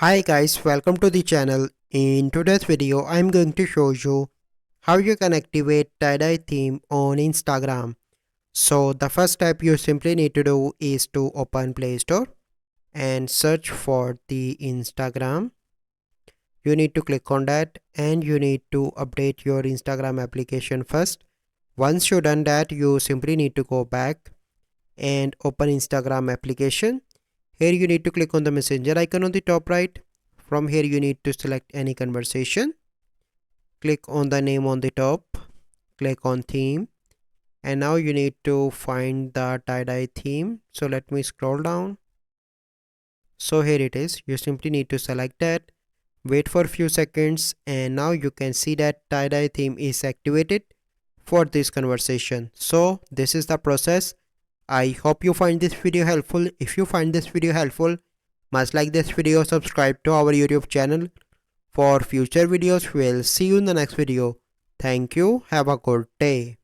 Hi guys, welcome to the channel. In today's video, I'm going to show you how you can activate tie-dye theme on Instagram. So the first step you simply need to do is to open Play Store and search for the Instagram. You need to click on that and you need to update your Instagram application first. Once you've done that, you simply need to go back and open Instagram application. Here you need to click on the messenger icon on the top right. From here you need to select any conversation. Click on the name on the top. Click on theme. And now you need to find the tie-dye theme. So let me scroll down. So here it is. You simply need to select that. Wait for a few seconds and now you can see that tie-dye theme is activated for this conversation. So this is the process. I hope you find this video helpful. If you find this video helpful, must like this video, subscribe to our YouTube channel for future videos. We'll see you in the next video. Thank you. Have a good day.